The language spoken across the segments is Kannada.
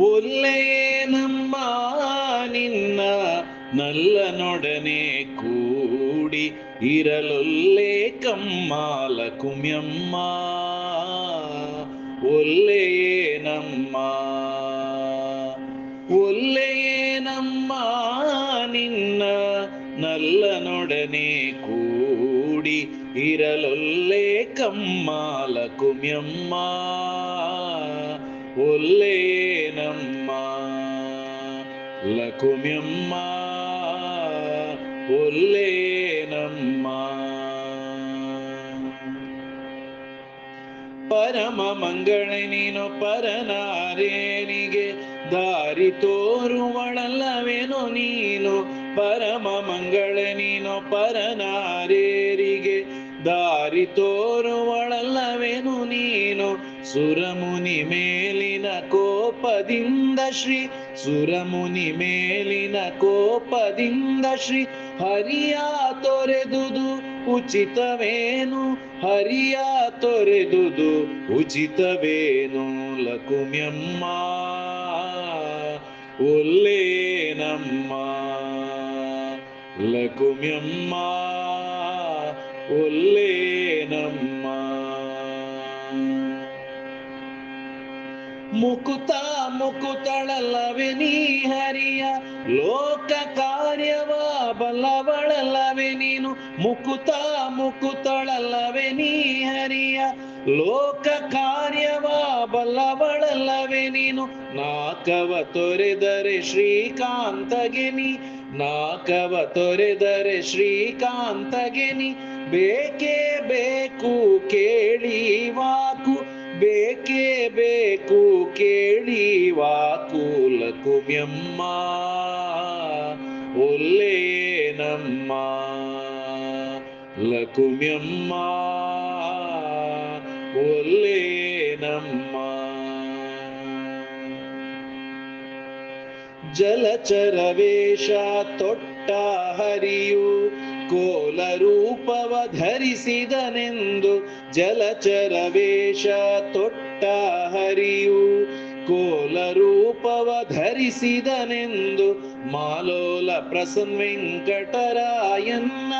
ಒಲ್ಲೆಯೇನಮ್ಮ ನಿನ್ನ ನಲ್ಲನೊಡನೆ ಕೂಡಿ ಇರಲೊಲ್ಲೆ ಕಮ್ಮಾಲ ಕುಮ್ಯಮ್ಮ. ಒಲ್ಲೆಯೇನಮ್ಮ ಒಲ್ಲೆಯೇನಮ್ಮ ನಿನ್ನ ನಲ್ಲನೊಡನೆ ಕೂಡಿ ಇರಲೊಲ್ಲೆ ಕಮ್ಮಾಲ ಕುಮ್ಯಮ್ಮ. ಒಲ್ಲೆಯೇನಮ್ಮ ಲಕುಮ್ಯಮ್ಮ. ಒಲ್ಲೆಯೇನಮ್ಮ ಪರಮ ಮಂಗಳ ನೀನು ಪರನಾರೇನಿಗೆ ದಾರಿ ತೋರುವಳಲ್ಲವೇನೋ ನೀನು. ಪರಮ ಮಂಗಳ ನೀನು ಪರನಾರೇರಿಗೆ ದಾರಿ ತೋರುವಳಲ್ಲವೇನು ನೀನು. ಸುರಮುನಿ ಮೇಲಿನ ಕೋಪದಿಂದ ಶ್ರೀ ಸುರಮುನಿ ಮೇಲಿನ ಕೋಪದಿಂದ ಶ್ರೀ ಹರಿಯ ತೊರೆದುದು ಉಚಿತವೇನು. ಹರಿಯ ತೊರೆದುದು ಉಚಿತವೇನು ಲಕುಮ್ಯಮ್ಮ. ಒಲ್ಲೆಯೇನಮ್ಮ ಲಕುಮ್ಯಮ್ಮ. ಒಲ್ಲೆಯೇನಮ್ಮ ಮುಕುತ ಮುಕುತಳಲ್ಲವೆ ನೀ ಹರಿಯ ಲೋಕ ಕಾರ್ಯವ ಬಲ್ಲವಳಲ್ಲವೆ ನೀನು. ಮುಕುತ ಮುಕುತಳಲ್ಲವೆ ನೀ ಹರಿಯ ಲೋಕ ಕಾರ್ಯವ ಬಲ್ಲವಳಲ್ಲವೆ ನೀನು. ನಾಕವ ತೊರೆದರೆ ಶ್ರೀಕಾಂತಗೆ ನೀ ನಾಕವ ತೊರೆದರೆ ಶ್ರೀಕಾಂತಗೆ ನೀ. ಬೇಕೇ ಬೇಕು ಕೇಳಿ ವಾಕು ಬೇಕೇ ಬೇಕು ಕೇಳಿ ವಾಕು ಲಕುಮ್ಯಮ್ಮ. ಒಲ್ಲೆಯೇನಮ್ಮ ಲಕುಮ್ಯಮ್ಮ. ಒಲ್ಲೆಯೇನಮ್ಮ ಜಲಚರ ವೇಷ ತೊಟ್ಟ ಹರಿಯು ಕೋಲ ರೂಪವ ಧರಿಸಿದನೆಂದು. ಜಲಚರ ವೇಷ ತೊಟ್ಟ ಹರಿಯು ಕೋಲ ರೂಪವ ಧರಿಸಿದನೆಂದು. ಮಾಲೋಲ ಪ್ರಸನ್ನ ವೆಂಕಟರಾಯನ್ನ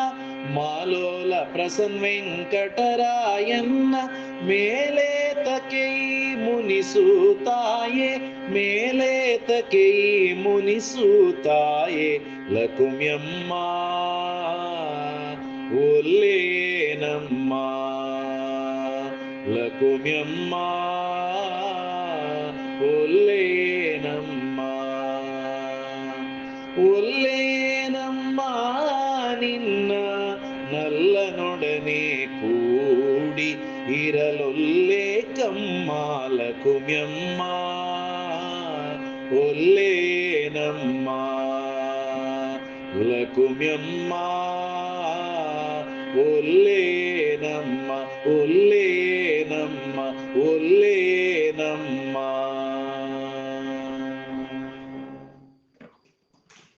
ಮಾಲೋಲ ಪ್ರಸನ್ನ ವೆಂಕಟರಾಯನ್ನ ಮೇಲೇತಕೈ ಮುನಿಸುತ್ತಾಯೆ ಮೇಲೇತಕೈ ಮುನಿಸುತ್ತಾಯೆ ಲಕುಮ್ಯಮ್ಮ. ಒಲ್ಲೆಯೇನಮ್ಮ ಲಕುಮ್ಯಮ್ಮ. ಒಲ್ಲೆಯೇನಮ್ಮ ಒಲ್ಲೆಯೇನಮ್ಮ ನಿನ್ನ ನಲ್ಲನೊಡನೆ ಕೂಡಿ ಇರಲೊಲ್ಲೆ ಕಮ್ಮಾಲ ಕುಮ್ಯಮ್ಮ. ಒಲ್ಲೆಯೇನಮ್ಮ ಲಕುಮ್ಯಮ್ಮ. ಒಲ್ಲೆ